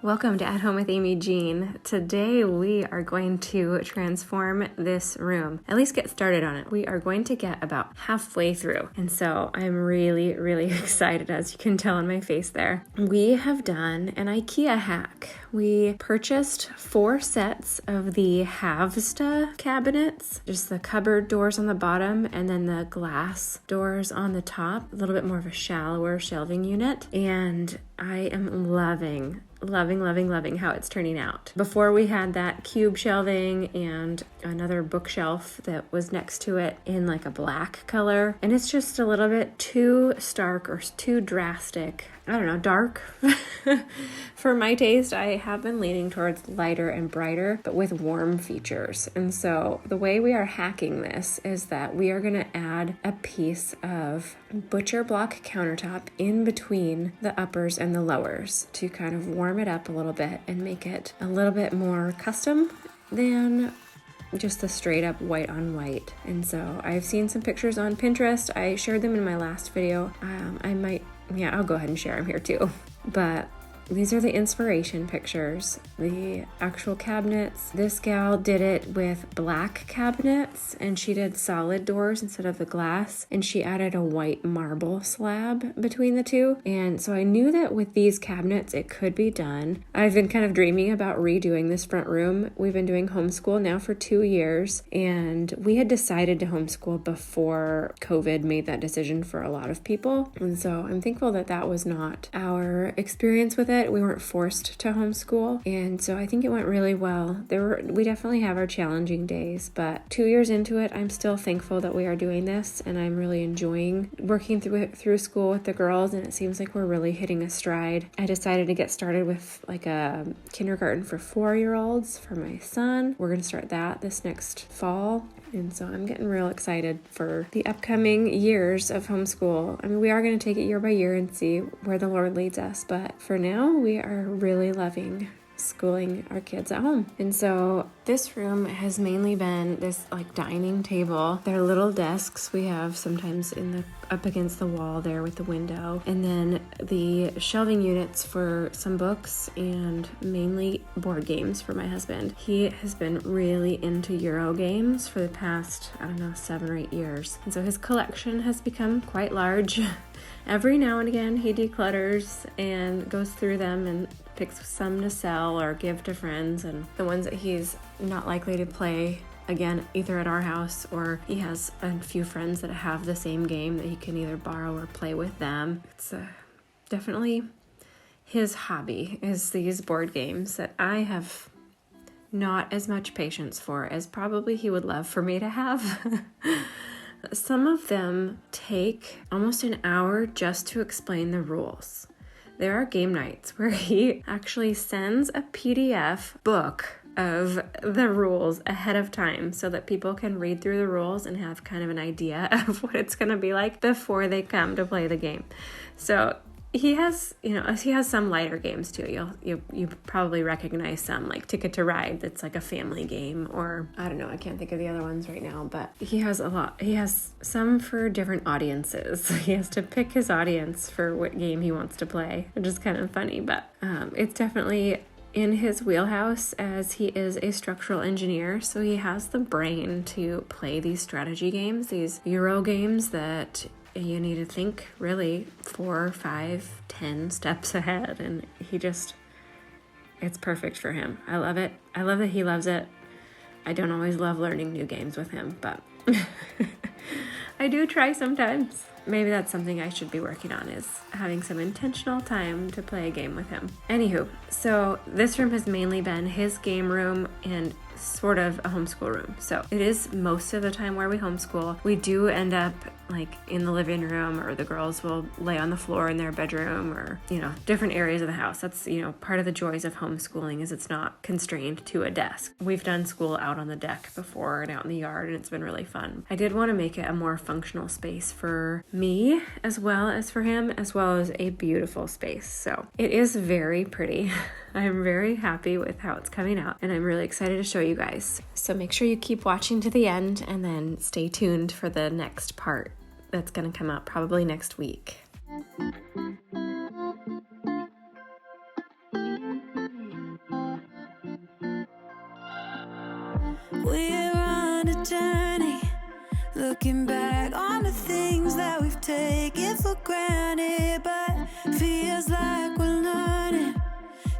Welcome to At Home with Amy Jean. Today we are going to transform this room, at least get started on it. We are going to get about halfway through, and so I'm really excited, as you can tell on my face there. We have done an IKEA hack. We purchased 4 sets of the HAVSTA cabinets, just the cupboard doors on the bottom and then the glass doors on the top, a little bit more of a shallower shelving unit, and I am loving how it's turning out. Before we had that cube shelving and another bookshelf that was next to it in like a black color, and it's just a little bit too stark or too drastic. I don't know, dark for my taste. I have been leaning towards lighter and brighter, but with warm features. And so the way we are hacking this is that we are going to add a piece of butcher block countertop in between the uppers and the lowers to kind of warm it up a little bit and make it a little bit more custom than just the straight up white on white. And so I've seen some pictures on Pinterest. I shared them in my last video. I'll go ahead and share them here too. But these are the inspiration pictures, the actual cabinets. This gal did it with black cabinets, and she did solid doors instead of the glass, and she added a white marble slab between the two. And so I knew that with these cabinets it could be done. I've been kind of dreaming about redoing this front room. We've been doing homeschool now for 2 years, and we had decided to homeschool before COVID made that decision for a lot of people. And so I'm thankful that that was not our experience with it. We weren't forced to homeschool, and so I think it went really well. We definitely have our challenging days, but 2 years into it, I'm still thankful that we are doing this, and I'm really enjoying working through school with the girls, and it seems like we're really hitting a stride. I decided to get started with like a kindergarten for 4-year-olds for my son. We're going to start that this next fall. And so I'm getting real excited for the upcoming years of homeschool. I mean, we are going to take it year by year and see where the Lord leads us. But for now, we are really loving schooling our kids at home. And so this room has mainly been this like dining table. They're little desks we have sometimes up against the wall there with the window, and then the shelving units for some books and mainly board games for my husband. He has been really into Euro games for the past, 7 or 8 years. And so his collection has become quite large. Every now and again he declutters and goes through them and picks some to sell or give to friends, and the ones that he's not likely to play again either at our house, or he has a few friends that have the same game that he can either borrow or play with them. It's definitely his hobby is these board games that I have not as much patience for as probably he would love for me to have. Some of them take almost an hour just to explain the rules. There are game nights where he actually sends a PDF book of the rules ahead of time so that people can read through the rules and have kind of an idea of what it's going to be like before they come to play the game. So he has some lighter games too. You probably recognize some, like Ticket to Ride, that's like a family game, or I don't know, I can't think of the other ones right now, but he has a lot. He has some for different audiences. He has to pick his audience for what game he wants to play, which is kind of funny, but it's definitely in his wheelhouse, as he is a structural engineer, so he has the brain to play these strategy games, these Euro games that you need to think really 4, 5, 10 steps ahead, and it's perfect for him. I love it. I love that he loves it. I don't always love learning new games with him, but I do try sometimes. Maybe that's something I should be working on, is having some intentional time to play a game with him. Anywho, so this room has mainly been his game room and sort of a homeschool room. So it is most of the time where we homeschool. We do end up like in the living room, or the girls will lay on the floor in their bedroom, or, different areas of the house. That's, part of the joys of homeschooling is it's not constrained to a desk. We've done school out on the deck before and out in the yard, and it's been really fun. I did want to make it a more functional space for me as well as for him, as well as a beautiful space. So it is very pretty. I'm very happy with how it's coming out, and I'm really excited to show you guys. So make sure you keep watching to the end, and then stay tuned for the next part that's going to come out probably next week. looking back on the things that we've taken for granted, but feels like we're learning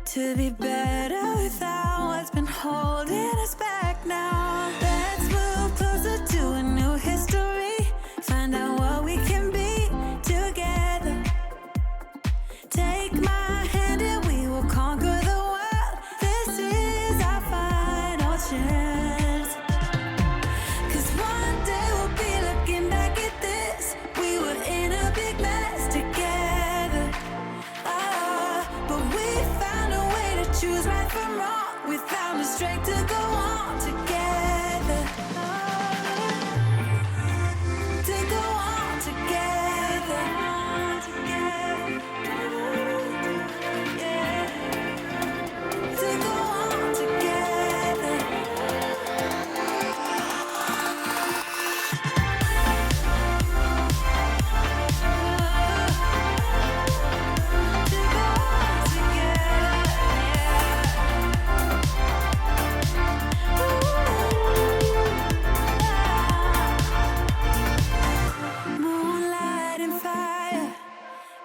to be better without what's been holding us back now. Let's move closer to a new history, find out what we can be together. Take my hand and we will conquer the world. This is our final chance. 'Cause one day we'll be looking back at this. We were in a big mess together. But we found a way to choose right from wrong. We found the strength to go on together. To go on together. Yeah. To go on together. To go on together. Moonlight and fire,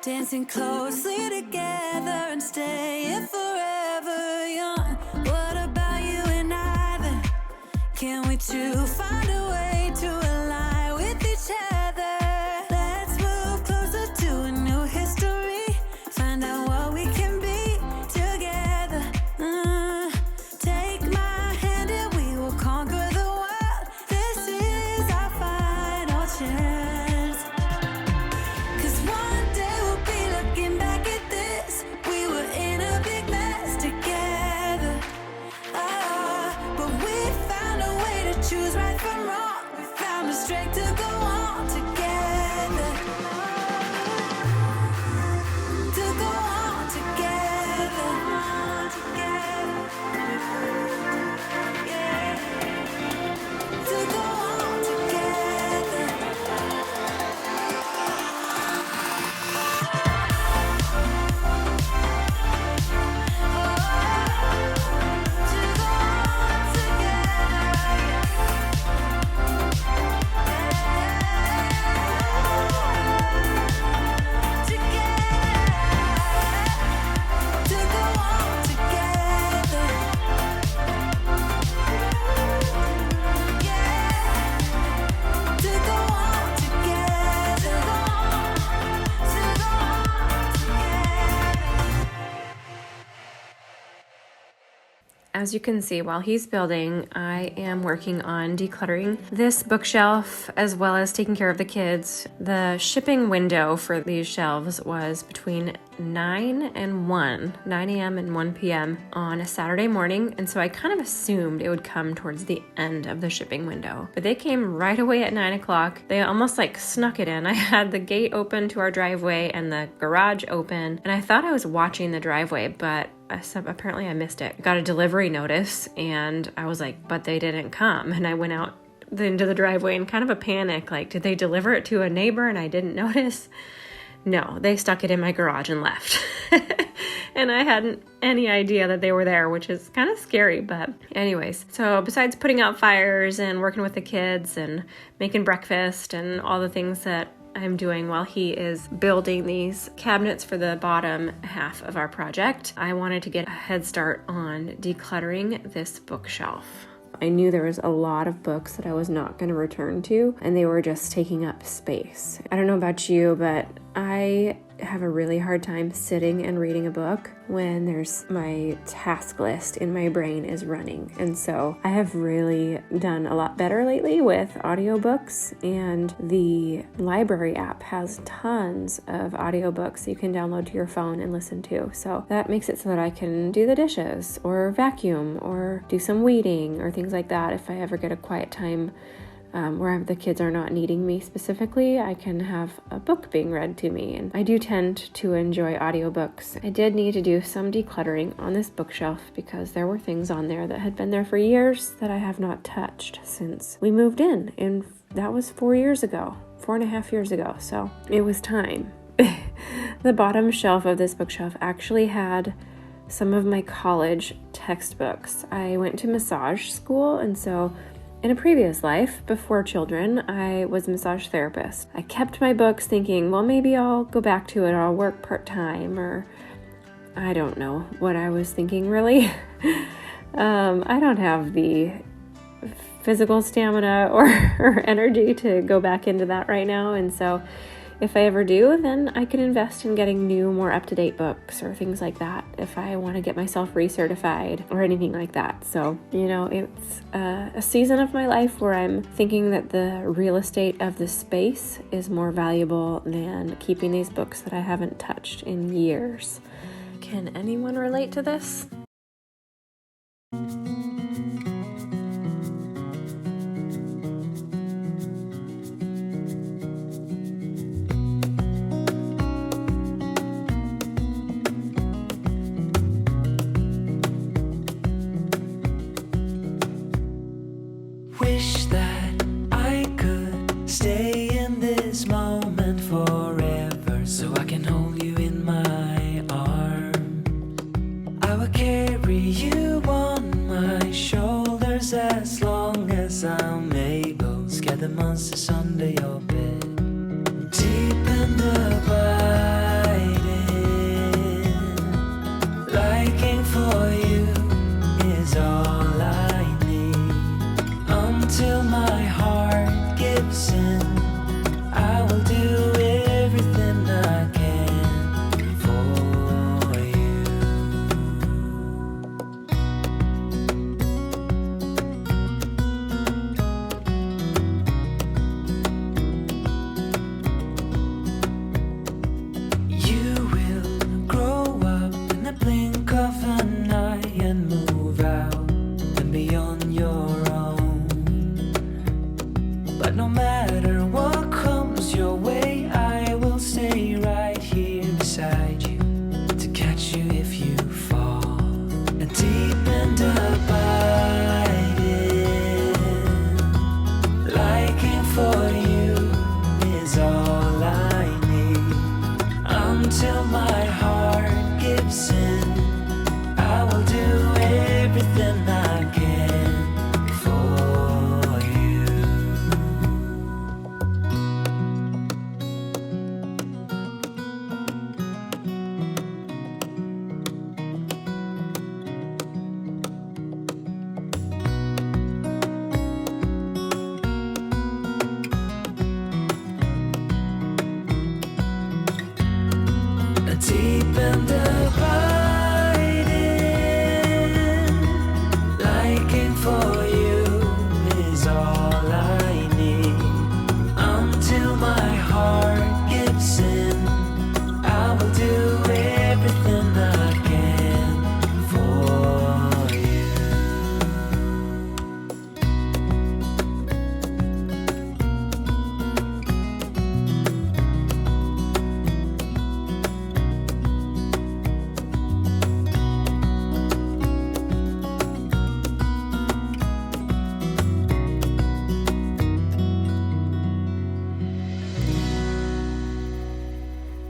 dancing closely together and staying forever young. What about you and I then? Can we two find a way to align with each other? Let's move closer to a new history, find out what we can be together. Take my hand and we will conquer the world. This is our final chance. 'Cause one day we'll be looking back at this. We were in a big mess together. But we found a way to choose right from wrong. We found the strength to go on together. To go on together. Yeah. To go on together. To go on As you can see, while he's building, I am working on decluttering this bookshelf as well as taking care of the kids. The shipping window for these shelves was between 9 a.m. and 1 p.m. on a Saturday morning, and so I kind of assumed it would come towards the end of the shipping window. But they came right away at 9 o'clock. They almost like snuck it in. I had the gate open to our driveway and the garage open, and I thought I was watching the driveway, but apparently I missed it. I got a delivery notice and I was like, but they didn't come. And I went out into the driveway in kind of a panic, like, did they deliver it to a neighbor and I didn't notice? No, they stuck it in my garage and left. And I hadn't any idea that they were there, which is kind of scary. But anyways, so besides putting out fires and working with the kids and making breakfast and all the things that I'm doing while he is building these cabinets for the bottom half of our project, I wanted to get a head start on decluttering this bookshelf. I knew there was a lot of books that I was not going to return to, and they were just taking up space. I don't know about you, but I have a really hard time sitting and reading a book when there's my task list in my brain is running. And so I have really done a lot better lately with audiobooks, and the library app has tons of audiobooks you can download to your phone and listen to. So that makes it so that I can do the dishes or vacuum or do some weeding or things like that. If I ever get a quiet time where the kids are not needing me specifically, I can have a book being read to me. And I do tend to enjoy audiobooks. I did need to do some decluttering on this bookshelf because there were things on there that had been there for years that I have not touched since we moved in. And that was 4 years ago, 4.5 years ago. So it was time. The bottom shelf of this bookshelf actually had some of my college textbooks. I went to massage school, and so In a previous life, before children, I was a massage therapist. I kept my books thinking, well, maybe I'll go back to it or I'll work part-time, or I don't know what I was thinking really. I don't have the physical stamina or energy to go back into that right now. And so if I ever do, then I can invest in getting new, more up-to-date books or things like that if I want to get myself recertified or anything like that. So, it's a season of my life where I'm thinking that the real estate of the space is more valuable than keeping these books that I haven't touched in years. Can anyone relate to this? Wish that I could stay in this moment forever, so I can hold you in my arms. I will carry you on my shoulders as long as I'm able. Scare the monsters under your bed, deep and abiding. Liking for you is all I need. Until my heart gives in, I will do everything I can for you. You will grow up in the blink of an eye and move out and be on your own. But no matter what comes your way, I will stay right here beside you to catch you if you fall. And deep and abiding, liking for you is all I need. Until my heart gives in, I will do everything I can for you. Deep and abiding, liking for you is all I need. Until my heart gives in, I will do everything I can for you.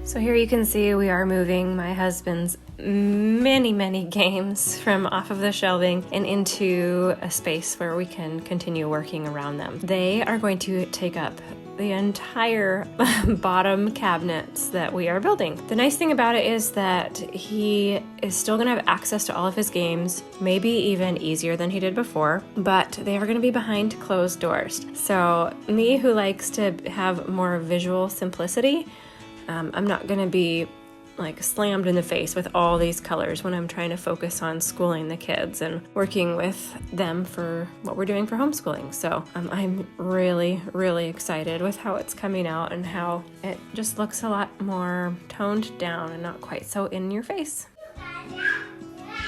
So here you can see we are moving my husband's many games from off of the shelving and into a space where we can continue working around them. They are going to take up the entire bottom cabinets that we are building. The nice thing about it is that he is still going to have access to all of his games, maybe even easier than he did before, but they are going to be behind closed doors. So me, who likes to have more visual simplicity, I'm not going to be like slammed in the face with all these colors when I'm trying to focus on schooling the kids and working with them for what we're doing for homeschooling. So I'm really excited with how it's coming out and how it just looks a lot more toned down and not quite so in your face.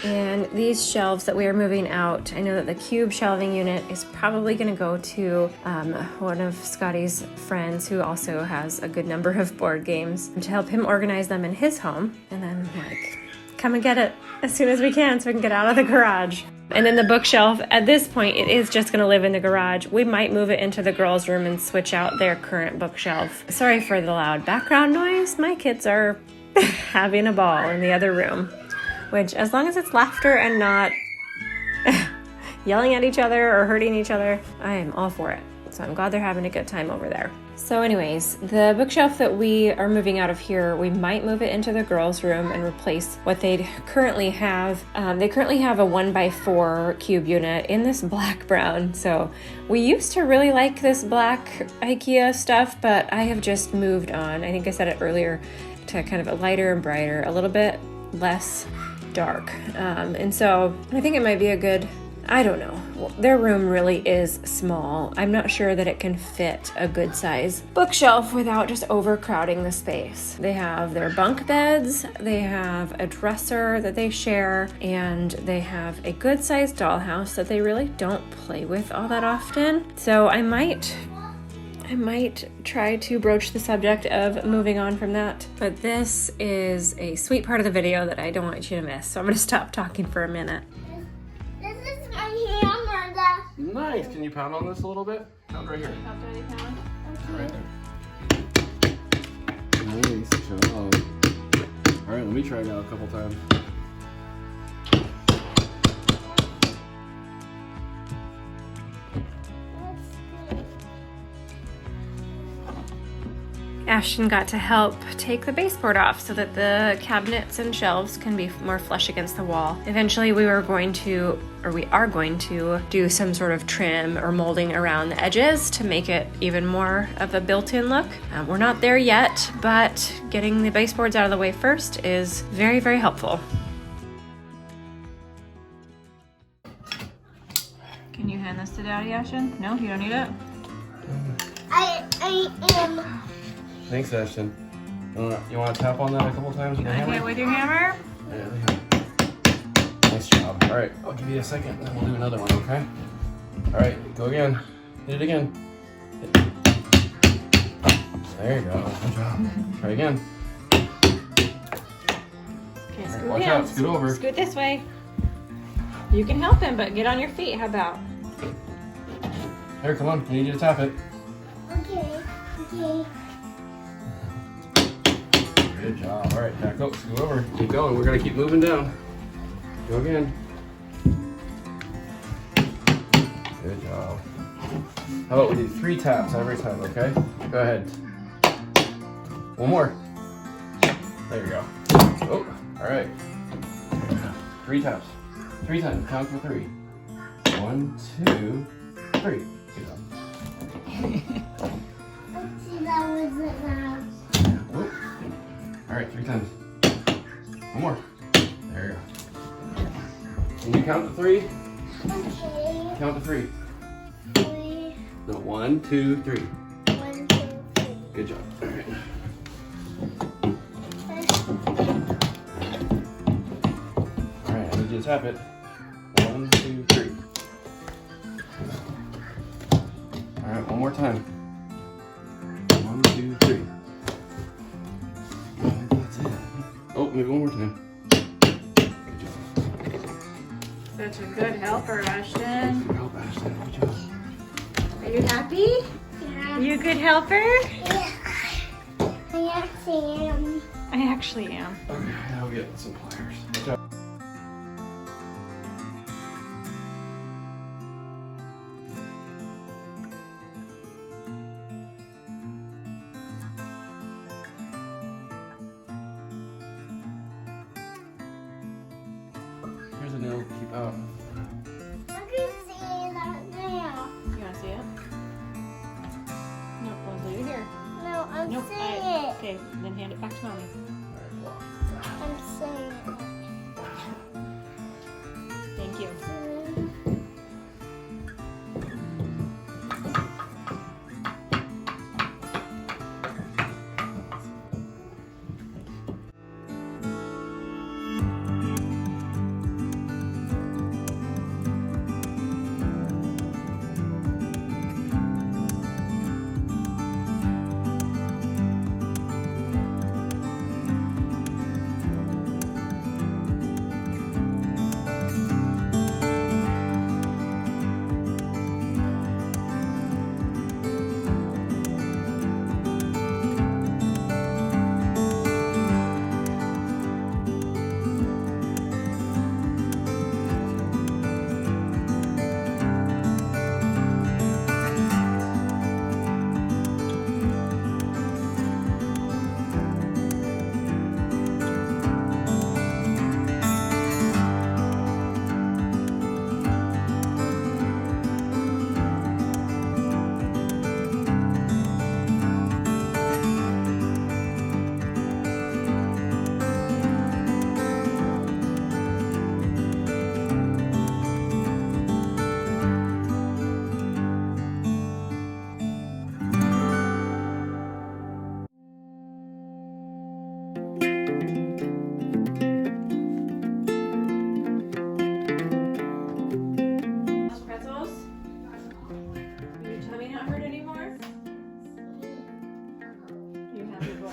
And these shelves that we are moving out, I know that the cube shelving unit is probably going to go to one of Scotty's friends who also has a good number of board games to help him organize them in his home. And then come and get it as soon as we can so we can get out of the garage. And then the bookshelf, at this point, it is just going to live in the garage. We might move it into the girls' room and switch out their current bookshelf. Sorry for the loud background noise. My kids are having a ball in the other room. Which, as long as it's laughter and not yelling at each other or hurting each other. I am all for it. So I'm glad they're having a good time over there. So anyways, the bookshelf that we are moving out of here, we might move it into the girls' room and replace what they currently have. They currently have a 1x4 cube unit in this black brown. So we used to really like this black IKEA stuff, but I have just moved on. I think I said it earlier, to kind of a lighter and brighter, a little bit less dark. And so I think it might be a good, I don't know. Their room really is small. I'm not sure that it can fit a good size bookshelf without just overcrowding the space. They have their bunk beds, they have a dresser that they share, and they have a good sized dollhouse that they really don't play with all that often. So I might try to broach the subject of moving on from that. But this is a sweet part of the video that I don't want you to miss. So I'm gonna stop talking for a minute. This is my hammer. Nice. Can you pound on this a little bit? Pound right here. Right there. Nice job. All right, let me try it out a couple times. Ashton got to help take the baseboard off so that the cabinets and shelves can be more flush against the wall. Eventually we are going to do some sort of trim or molding around the edges to make it even more of a built-in look. We're not there yet, but getting the baseboards out of the way first is very, very helpful. Can you hand this to Daddy, Ashton? No, you don't need it? I am. Thanks, Ashton. You want to tap on that a couple times with the hammer? Okay, with your hammer? Yeah, nice job. All right, I'll give you a second, and then we'll do another one, okay? All right, go again. Hit it again. There you go. Good job. Try again. Okay, scoot Watch down. out, scoot over. Scoot this way. You can help him, but get on your feet. How about? Here, come on. I need you to tap it. Okay. Good job. All right, back up. Scoot over. Keep going. We're gonna keep moving down. Go again. Good job. How about we do 3 taps every time, okay? Go ahead. One more. There you go. Oh, all right. 3 taps. 3 times. Count to 3. 1, 2, 3. Good job. Let's see, that was it now. Oh. All right, 3 times. One more. There you go. Can you count to 3? Okay. Count to 3. 3. No, 1, 2, 3. 1, 2, 3. Good job. All right. All right, I need you to tap it. 1, 2, 3. All right, one more time. 1, 2, 3. That's it. Oh, maybe one more time. Good job. Such a good helper, Ashton. Good help, Ashton. Good job. Are you happy? Yeah. You a good helper? Yeah. I actually am. I actually am. Okay, now we get some pliers. Good job. Here's a nail to keep out. I can see that now. You want to see it? Nope, let's leave it here. No, I'm Nope. seeing it. Okay, then hand it back to Mommy. I'm seeing it. Thank you.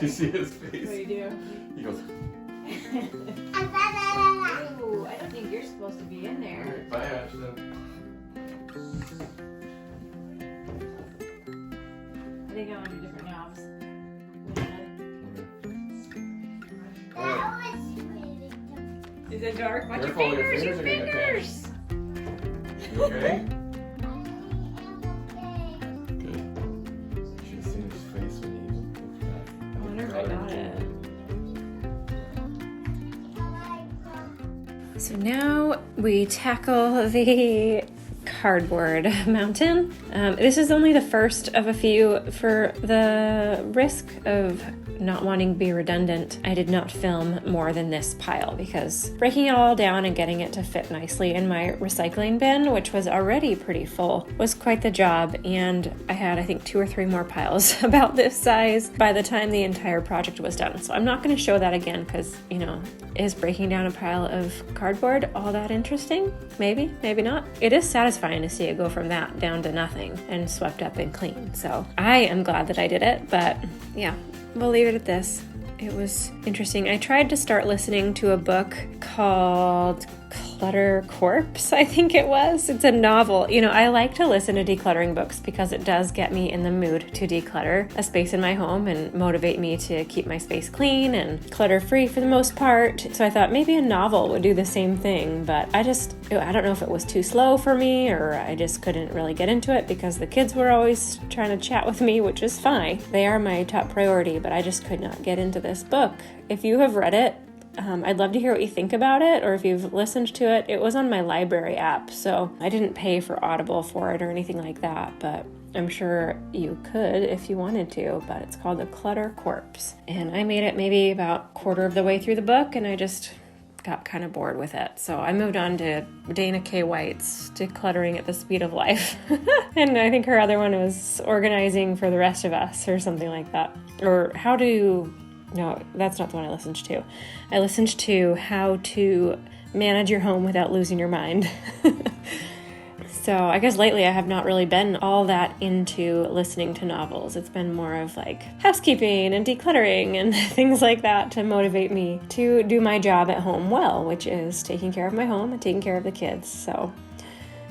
Do you see his face? What do you do? He goes, Ooh, I don't think you're supposed to be in there. alright, bye Ashton. I think I want to do different knobs. Is it dark? Watch Careful, your fingers, your fingers are gonna You okay? Good. You should have seen his face when he looked at that. I wonder if I got it. So now we tackle the cardboard mountain. This is only the first of a few. For the risk of not wanting to be redundant, I did not film more than this pile because breaking it all down and getting it to fit nicely in my recycling bin, which was already pretty full, was quite the job. And I had, I think, 2 or 3 more piles about this size by the time the entire project was done. So I'm not going to show that again because, you know, is breaking down a pile of cardboard all that interesting? Maybe, maybe not. It is satisfying to see it go from that down to nothing and swept up and clean. So I am glad that I did it, but yeah, we'll leave it at this. It was interesting. I tried to start listening to a book called Clutter Corpse, I think it was. It's a novel. You know, I like to listen to decluttering books because it does get me in the mood to declutter a space in my home and motivate me to keep my space clean and clutter-free for the most part. So I thought maybe a novel would do the same thing, but I don't know if it was too slow for me or I just couldn't really get into it because the kids were always trying to chat with me, which is fine. They are my top priority, but I just could not get into this book. If you have read it, I'd love to hear what you think about it, or if you've listened to it. It was on my library app, so I didn't pay for Audible for it or anything like that, but I'm sure you could if you wanted to. But it's called The Clutter Corpse, and I made it maybe about quarter of the way through the book, and I just got kind of bored with it. So I moved on to Dana K. White's Decluttering at the Speed of Life. And I think her other one was Organizing for the Rest of Us or something like that. Or No, that's not the one I listened to. I listened to How to Manage Your Home Without Losing Your Mind. So I guess lately I have not really been all that into listening to novels. It's been more of like housekeeping and decluttering and things like that to motivate me to do my job at home well, which is taking care of my home and taking care of the kids. So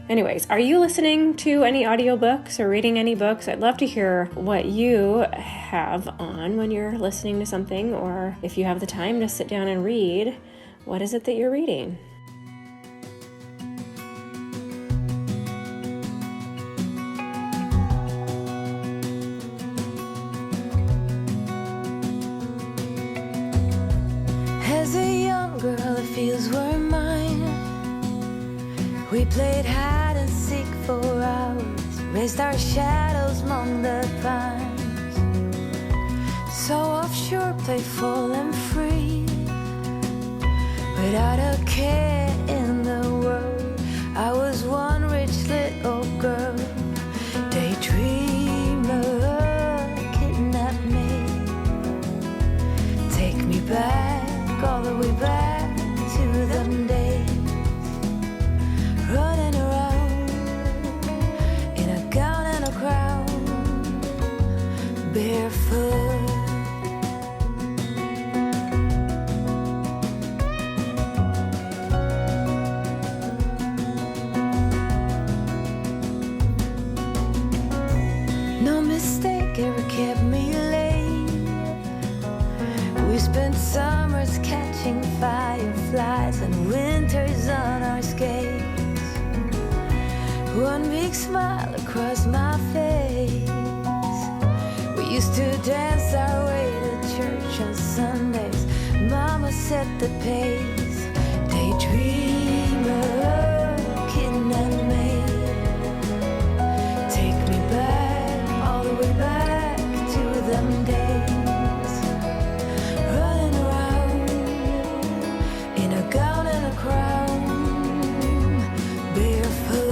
anyways, are you listening to any audiobooks or reading any books? I'd love to hear what you have on when you're listening to something, or if you have the time to sit down and read, what is it that you're reading? As a young girl, the fields were mine. We played hide and seek for hours, raised our shadows among the pines. So offshore, playful and free, without a care in the world. I was one rich little girl, daydreamer, kidnap me, take me back, all the way back to them days, running around in a gown and a crown, barefoot. No mistake ever kept me late. We spent summers catching fireflies and winters on our skates. One big smile across my face. We used to dance our way to church on Sundays. Mama set the pace. Daydreamer, kidnap me, take me back, all the way back to them days, running around in a gown and a crown, barefoot.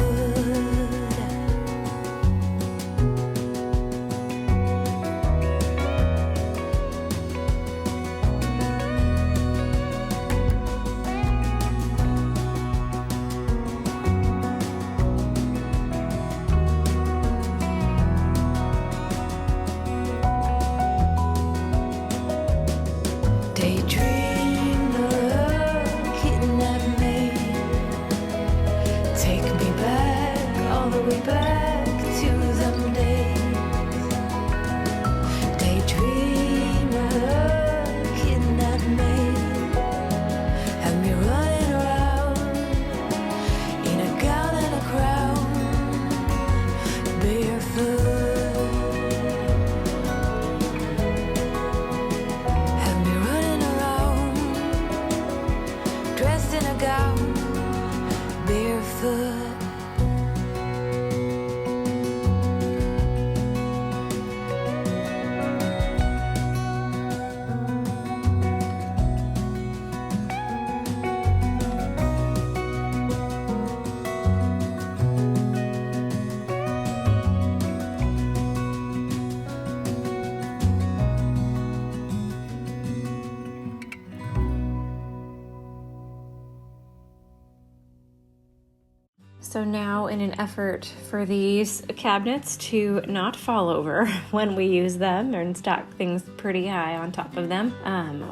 So now, in an effort for these cabinets to not fall over when we use them and stack things pretty high on top of them,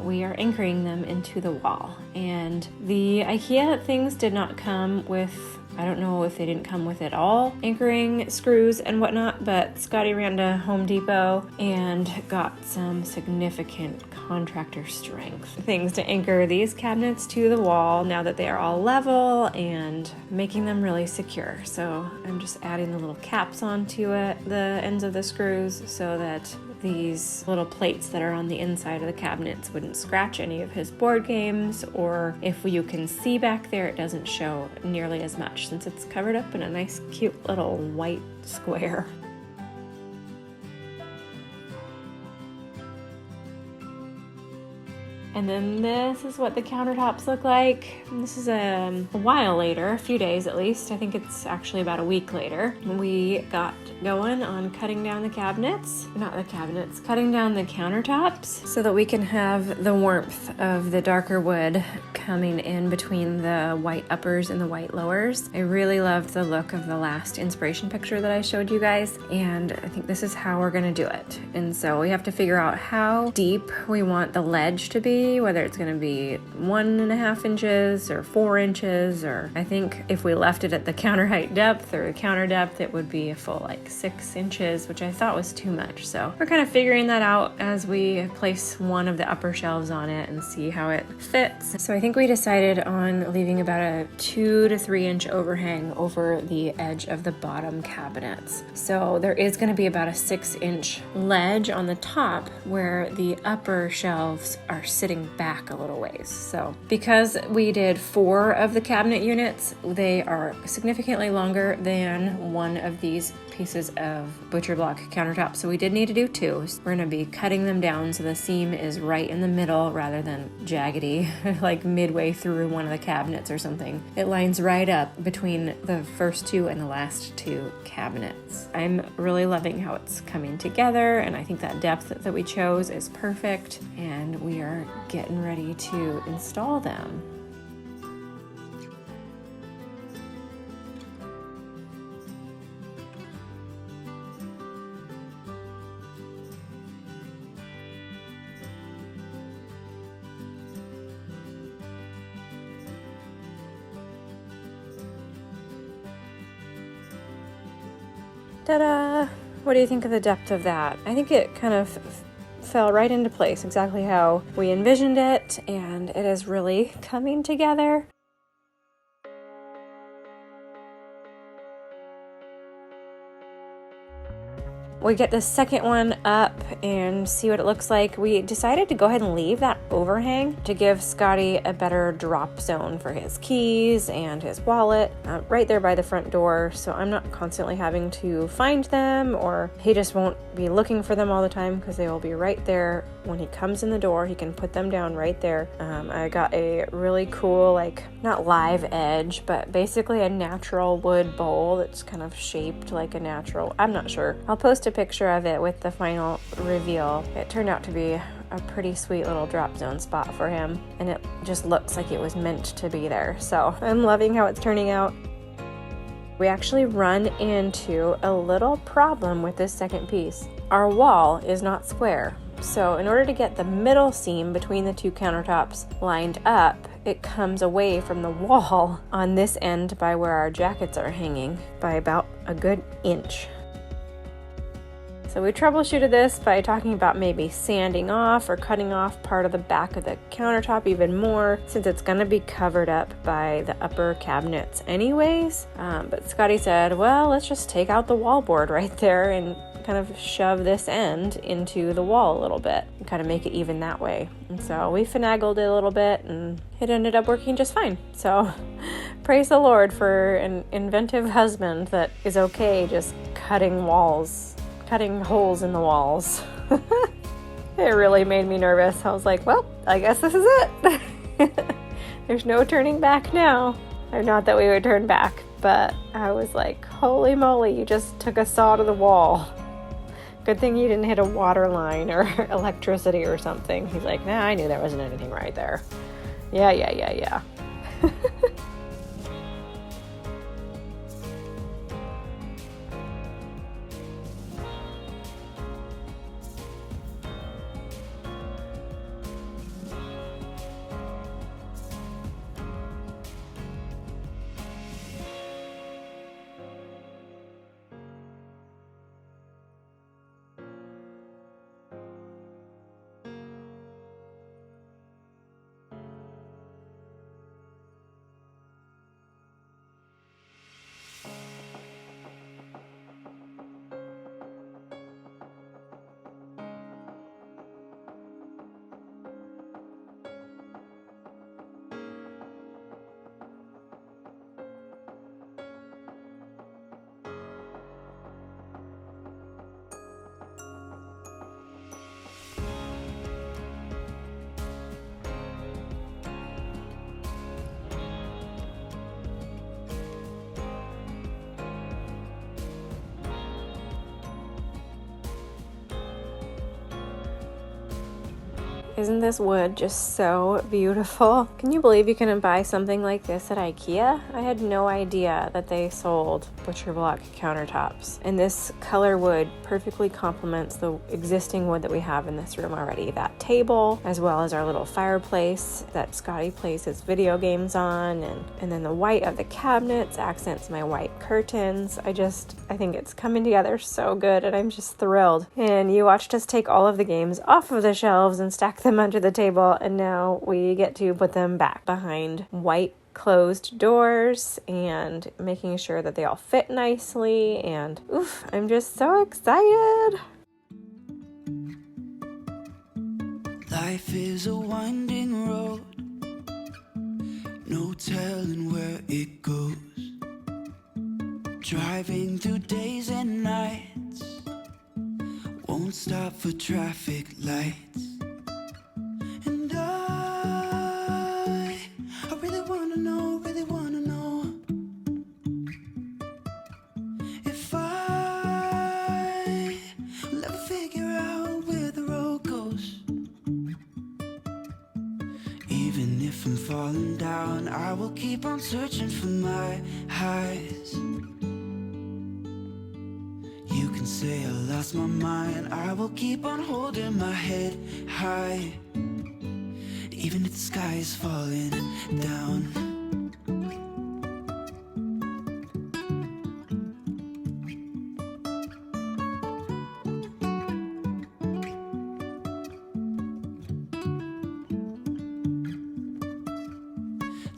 we are anchoring them into the wall. And the IKEA things did not come with, I don't know if they didn't come with it all, anchoring screws and whatnot, but Scotty ran to Home Depot and got some significant contractor strength things to anchor these cabinets to the wall now that they are all level and making them really secure. So I'm just adding the little caps onto it, the ends of the screws, so that these little plates that are on the inside of the cabinets wouldn't scratch any of his board games, or if you can see back there, it doesn't show nearly as much since it's covered up in a nice cute little white square. And then this is what the countertops look like. This is a while later, a few days at least. I think it's actually about a week later. We got going on cutting down the cabinets. Not the cabinets, cutting down the countertops so that we can have the warmth of the darker wood coming in between the white uppers and the white lowers. I really loved the look of the last inspiration picture that I showed you guys, and I think this is how we're gonna do it. And so we have to figure out how deep we want the ledge to be, whether it's going to be 1.5 inches or 4 inches, or I think if we left it at the counter height depth or the counter depth, it would be a full like 6 inches, which I thought was too much. So we're kind of figuring that out as we place one of the upper shelves on it and see how it fits. So I think we decided on leaving about a 2 to 3 inch overhang over the edge of the bottom cabinets. So there is going to be about a 6 inch ledge on the top where the upper shelves are sitting back a little ways. So because we did 4 of the cabinet units, they are significantly longer than one of these pieces of butcher block countertops. So we did need to do 2. We're going to be cutting them down so the seam is right in the middle rather than jaggedy, like midway through one of the cabinets or something. It lines right up between the first 2 and the last 2 cabinets. I'm really loving how it's coming together, and I think that depth that we chose is perfect, and we are getting ready to install them. Ta-da! What do you think of the depth of that? I think it kind of fell right into place, exactly how we envisioned it, and it is really coming together. We get the second one up and see what it looks like. We decided to go ahead and leave that overhang to give Scotty a better drop zone for his keys and his wallet right there by the front door, so I'm not constantly having to find them, or he just won't be looking for them all the time because they will be right there. When he comes in the door, he can put them down right there. I got a really cool, like, not live edge, but basically a natural wood bowl that's kind of shaped like a natural, I'm not sure. I'll post a picture of it with the final reveal. It turned out to be a pretty sweet little drop zone spot for him, and it just looks like it was meant to be there. So I'm loving how it's turning out. We actually run into a little problem with this second piece. Our wall is not square. So in order to get the middle seam between the 2 countertops lined up, it comes away from the wall on this end by where our jackets are hanging by about a good inch. So we troubleshooted this by talking about maybe sanding off or cutting off part of the back of the countertop even more, since it's going to be covered up by the upper cabinets anyways. But Scotty said, well, let's just take out the wall board right there and kind of shove this end into the wall a little bit and kind of make it even that way. And so we finagled it a little bit, and it ended up working just fine. So praise the Lord for an inventive husband that is okay just cutting holes in the walls. It really made me nervous. I was like, well, I guess this is it. There's no turning back now. Or not that we would turn back, but I was like, holy moly, you just took a saw to the wall. Good thing you didn't hit a water line or electricity or something. He's like, nah, I knew there wasn't anything right there. Yeah. Isn't this wood just so beautiful? Can you believe you can buy something like this at IKEA? I had no idea that they sold butcher block countertops. And this color wood perfectly complements the existing wood that we have in this room already. That table, as well as our little fireplace that Scotty plays his video games on, and then the white of the cabinets accents my white curtains. I think it's coming together so good, and I'm just thrilled. And you watched us take all of the games off of the shelves and stack them under the table, and now we get to put them back behind white closed doors and making sure that they all fit nicely. And oof, I'm just so excited. Life is a winding road, no telling where it goes. Driving through days and nights, won't stop for traffic lights. And I really wanna know if I will ever figure out where the road goes. Even if I'm falling down, I will keep on searching for my highs. You can say I lost my mind, I will keep on holding my head high, even if the sky is falling down.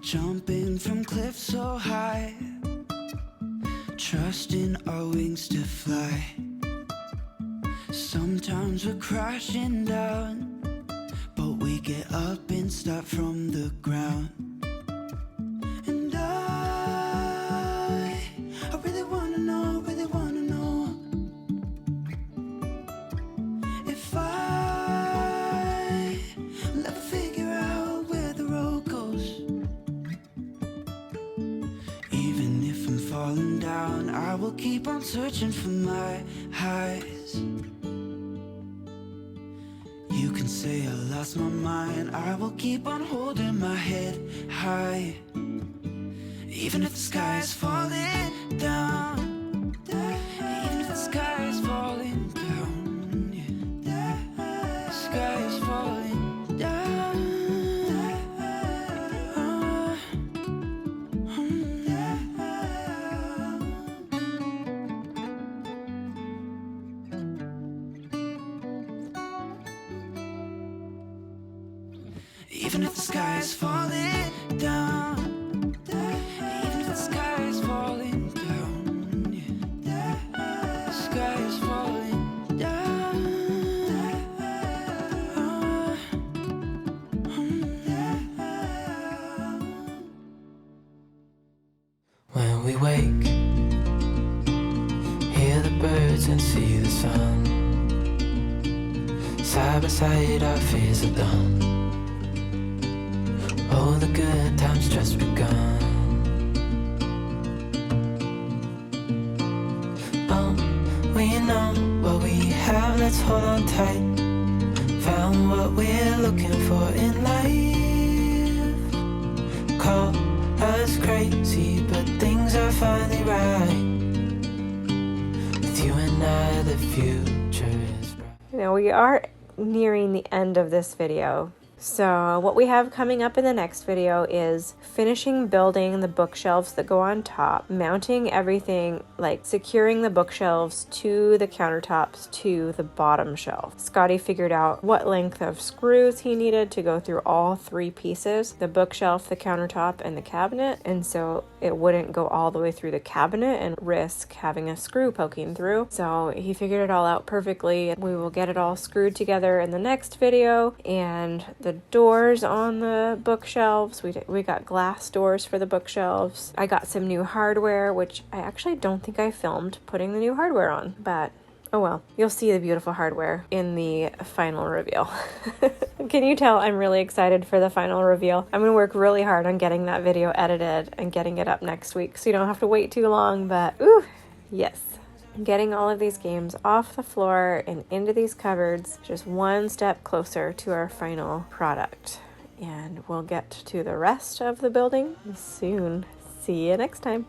Jumping from cliffs so high, trusting our wings to fly. Sometimes we're crashing down, but we get up and start from the ground. And I really wanna know if I will ever figure out where the road goes. Even if I'm falling down, I will keep on searching for my highs. You can say I lost my mind, I will keep on holding my head high, even if the sky is falling down. Even if the sky is falling down, yeah. The sky is falling down. Even if the sky is falling down, even if the sky is falling down, yeah. The sky is falling down. When we wake, hear the birds and see the sun. Side by side our fears are done. Oh, the good times just begun. Oh, we know what we have, let's hold on tight. Found what we're looking for in life. Call us crazy, but things are finally right. With you and I, the future is bright. Now we are nearing the end of this video. So what we have coming up in the next video is finishing building the bookshelves that go on top, mounting everything, like securing the bookshelves to the countertops to the bottom shelf. Scotty figured out what length of screws he needed to go through all three pieces, the bookshelf, the countertop, and the cabinet, and so it wouldn't go all the way through the cabinet and risk having a screw poking through. So he figured it all out perfectly. We will get it all screwed together in the next video, and the doors on the bookshelves, we got glass doors for the bookshelves. I got some new hardware, which I actually don't think I filmed putting the new hardware on, but oh well, you'll see the beautiful hardware in the final reveal. Can you tell I'm really excited for the final reveal? I'm gonna work really hard on getting that video edited and getting it up next week, so you don't have to wait too long, but ooh, yes. Getting all of these games off the floor and into these cupboards, just one step closer to our final product. And we'll get to the rest of the building soon. See you next time.